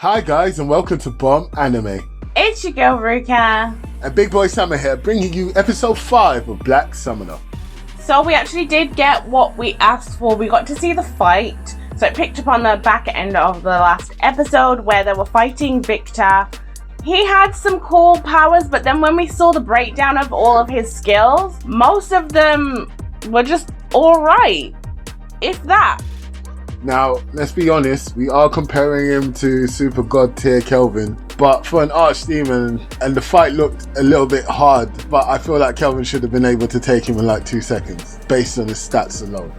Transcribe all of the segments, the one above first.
Hi guys and welcome to Bomb Anime. It's your girl Ruka. And Big Boy Summer here, bringing you episode 5 of Black Summoner. So we actually did get what we asked for. We got to see the fight. So it picked up on the back end of the last episode where they were fighting Victor. He had some cool powers, but then when we saw the breakdown of all of his skills, most of them were just alright. If that. Now, let's be honest, we are comparing him to Super God tier Kelvin, but for an archdemon, and the fight looked a little bit hard, but I feel like Kelvin should have been able to take him in like 2 seconds, based on his stats alone.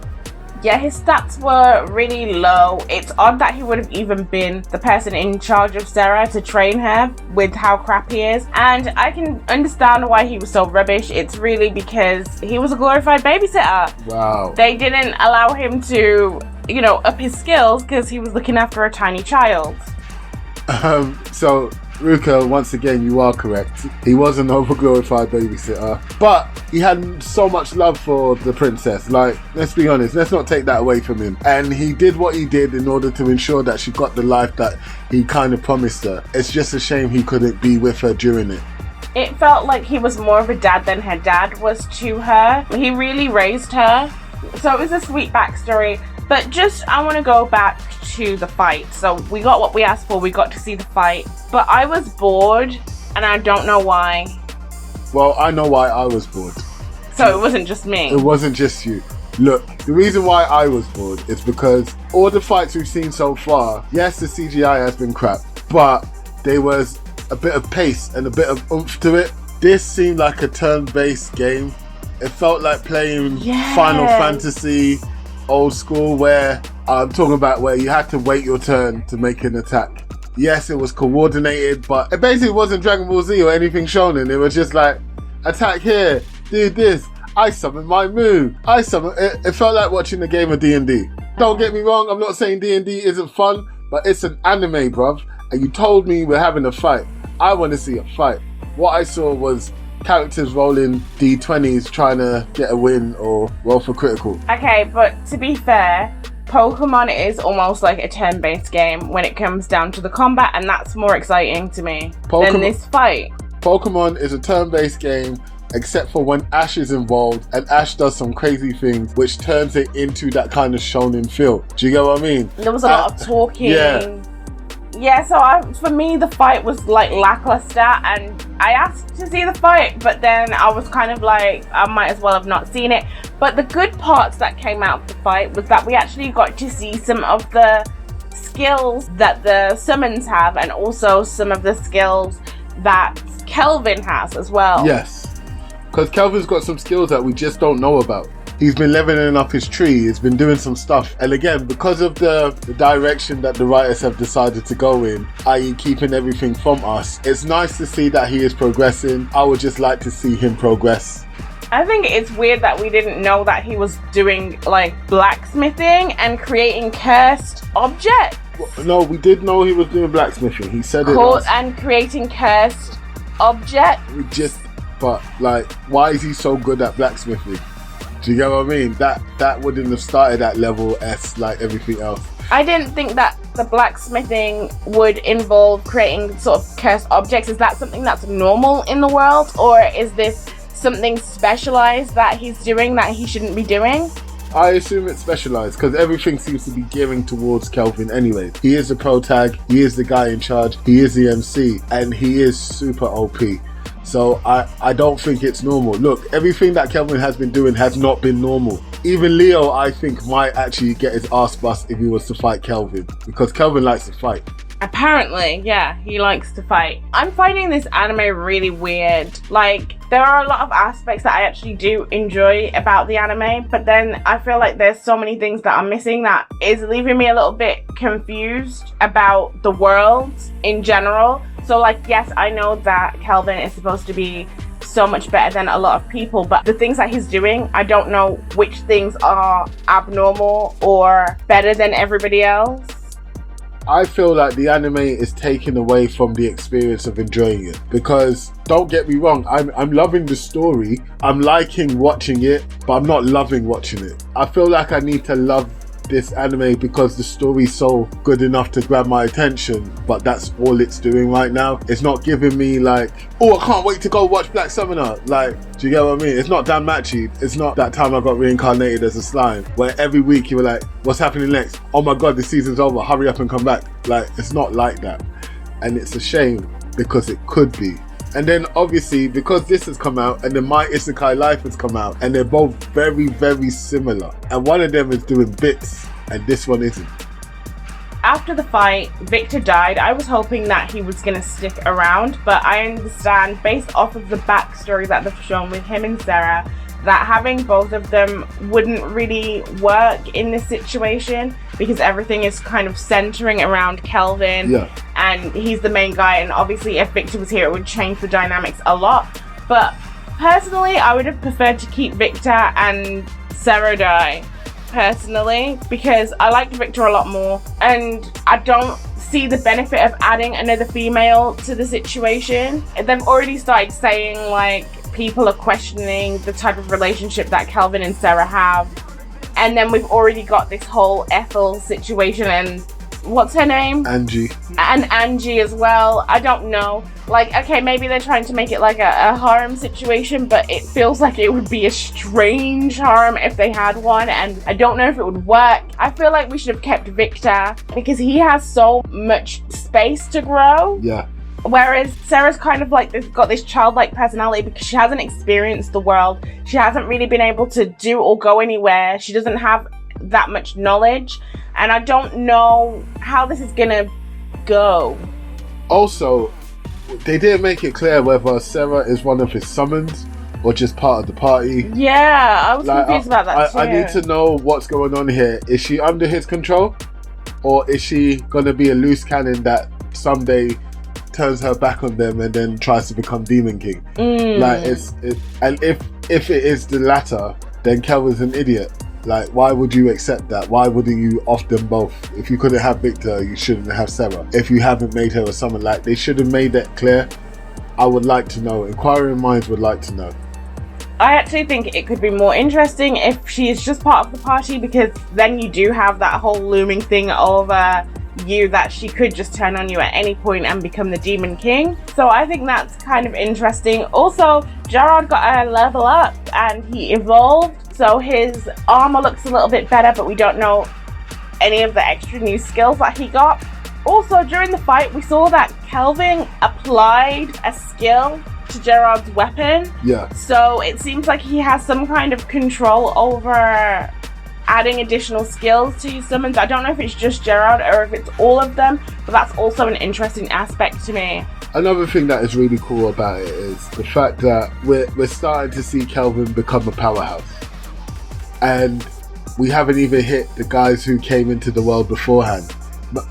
Yeah, his stats were really low. It's odd that he would have even been the person in charge of Sera to train her with how crap he is. And I can understand why he was so rubbish. It's really because he was a glorified babysitter. Wow. They didn't allow him to, up his skills because he was looking after a tiny child. So, Ruka, once again, you are correct. He was an overglorified babysitter, but he had so much love for the princess. Like, let's be honest, let's not take that away from him. And he did what he did in order to ensure that she got the life that he kind of promised her. It's just a shame he couldn't be with her during it. It felt like he was more of a dad than her dad was to her. He really raised her. So it was a sweet backstory. But I want to go back to the fight. So we got what we asked for. We got to see the fight. But I was bored, and I don't know why. Well, I know why I was bored. So it wasn't just me. It wasn't just you. Look, the reason why I was bored is because all the fights we've seen so far, yes, the CGI has been crap, but there was a bit of pace and a bit of oomph to it. This seemed like a turn-based game. It felt like playing Final Fantasy old school, where I'm talking about where you had to wait your turn to make an attack. Yes, it was coordinated, but it basically wasn't Dragon Ball Z or anything shonen. It was just like, attack here, do this, I summon my move, it felt like watching a game of D&D. Don't get me wrong, I'm not saying D&D isn't fun, but it's an anime, bruv, and you told me we're having a fight. I want to see a fight. What I saw was characters rolling D20s trying to get a win or roll for critical. Okay, but to be fair, Pokemon is almost like a turn-based game when it comes down to the combat, and that's more exciting to me than this fight. Pokemon is a turn-based game except for when Ash is involved, and Ash does some crazy things which turns it into that kind of shonen feel. Do you get what I mean? There was a lot of talking. Yeah, so for me, the fight was like lackluster, and I asked to see the fight, but then I was kind of like, I might as well have not seen it. But the good parts that came out of the fight was that we actually got to see some of the skills that the summons have, and also some of the skills that Kelvin has as well. Yes, because Kelvin's got some skills that we just don't know about. He's been leveling up his tree, he's been doing some stuff. And again, because of the direction that the writers have decided to go in, i.e. keeping everything from us, it's nice to see that he is progressing. I would just like to see him progress. I think it's weird that we didn't know that he was doing like blacksmithing and creating cursed objects. No, we did know he was doing blacksmithing. He said it. And creating cursed objects. But like, why is he so good at blacksmithing? Do you get what I mean? That wouldn't have started at level S like everything else. I didn't think that the blacksmithing would involve creating sort of cursed objects. Is that something that's normal in the world? Or is this something specialized that he's doing that he shouldn't be doing? I assume it's specialized because everything seems to be gearing towards Kelvin anyway. He is the pro tag, he is the guy in charge, he is the MC, and he is super OP. So I don't think it's normal. Look, everything that Kelvin has been doing has not been normal. Even Leo, I think, might actually get his ass bust if he was to fight Kelvin, because Kelvin likes to fight. Apparently, yeah, he likes to fight. I'm finding this anime really weird. Like, there are a lot of aspects that I actually do enjoy about the anime, but then I feel like there's so many things that I'm missing that is leaving me a little bit confused about the world in general. So like, yes, I know that Kelvin is supposed to be so much better than a lot of people, but the things that he's doing, I don't know which things are abnormal or better than everybody else. I feel like the anime is taken away from the experience of enjoying it, because don't get me wrong, I'm loving the story, I'm liking watching it, but I'm not loving watching it. I feel like I need to love this anime because the story's so good enough to grab my attention, but that's all it's doing right now. It's not giving me like, oh, I can't wait to go watch Black Summoner. Like, do you get what I mean? It's not Dan Matchy. It's not that time I got reincarnated as a slime, where every week you were like, what's happening next? Oh my God, the season's over. Hurry up and come back. Like, it's not like that. And it's a shame because it could be. And then obviously, because this has come out and then My Isekai Life has come out, and they're both very, very similar. And one of them is doing bits and this one isn't. After the fight, Victor died. I was hoping that he was going to stick around, but I understand, based off of the backstory that they've shown with him and Sera, that having both of them wouldn't really work in this situation because everything is kind of centering around Kelvin. Yeah. And he's the main guy, and obviously if Victor was here it would change the dynamics a lot. But personally, I would have preferred to keep Victor and Sera die, personally, because I liked Victor a lot more, and I don't see the benefit of adding another female to the situation. They've already started saying like people are questioning the type of relationship that Kelvin and Sera have, and then we've already got this whole Ethel situation and what's her name? Angie. And Angie as well. I don't know. Like, okay, maybe they're trying to make it like a harem situation, but it feels like it would be a strange harem if they had one, and I don't know if it would work. I feel like we should have kept Victor because he has so much space to grow. Yeah. Whereas Sarah's kind of like got this childlike personality because she hasn't experienced the world. She hasn't really been able to do or go anywhere. She doesn't have that much knowledge, and I don't know how this is gonna go. Also, they didn't make it clear whether Sera is one of his summons or just part of the party. Yeah, I was confused about that too. I need to know what's going on here. Is she under his control, or is she gonna be a loose cannon that someday turns her back on them and then tries to become Demon King? Like, and if it is the latter, then Kelvin's an idiot. Like, why would you accept that? Why wouldn't you off them both? If you couldn't have Victor, you shouldn't have Sera. If you haven't made her a summon, like, they should have made that clear. I would like to know. Inquiring minds would like to know. I actually think it could be more interesting if she is just part of the party, because then you do have that whole looming thing over you that she could just turn on you at any point and become the Demon King. So I think that's kind of interesting. Also, Gerard got a level up and he evolved, so his armor looks a little bit better, but we don't know any of the extra new skills that he got. Also, during the fight, we saw that Kelvin applied a skill to Gerard's weapon. Yeah. So it seems like he has some kind of control over adding additional skills to his summons. I don't know if it's just Gerard or if it's all of them, but that's also an interesting aspect to me. Another thing that is really cool about it is the fact that we're starting to see Kelvin become a powerhouse. And we haven't even hit the guys who came into the world beforehand.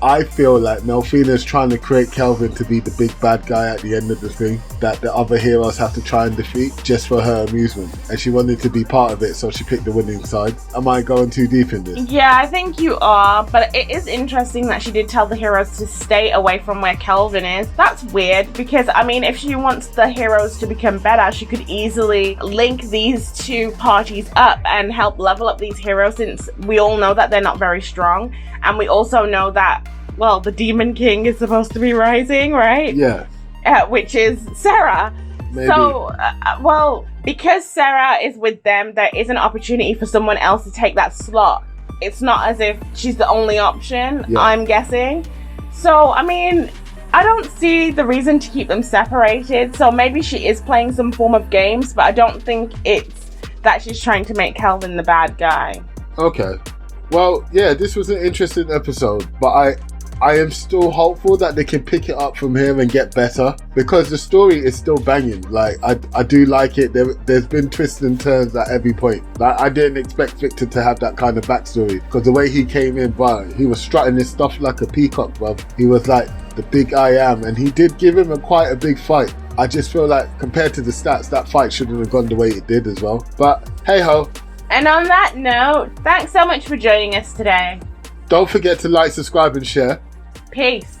I feel like Melfina's trying to create Kelvin to be the big bad guy at the end of the thing that the other heroes have to try and defeat just for her amusement. And she wanted to be part of it, so she picked the winning side. Am I going too deep in this? Yeah, I think you are, but it is interesting that she did tell the heroes to stay away from where Kelvin is. That's weird, because I mean, if she wants the heroes to become better, she could easily link these two parties up and help level up these heroes, since we all know that they're not very strong. And we also know that, well, the Demon King is supposed to be rising, right? Yeah. Which is Sera. Maybe. So, well, because Sera is with them, there is an opportunity for someone else to take that slot. It's not as if she's the only option, yeah. I'm guessing. So, I mean, I don't see the reason to keep them separated. So maybe she is playing some form of games, but I don't think it's that she's trying to make Kelvin the bad guy. Okay. Well, yeah, this was an interesting episode, but I am still hopeful that they can pick it up from here and get better, because the story is still banging. Like, I do like it. There's been twists and turns at every point. Like, I didn't expect Victor to have that kind of backstory, because the way he came in, but he was strutting his stuff like a peacock, bruv. He was like the big I am, and he did give him quite a big fight. I just feel like compared to the stats, that fight shouldn't have gone the way it did as well. But hey ho. And on that note, thanks so much for joining us today. Don't forget to like, subscribe and share. Peace.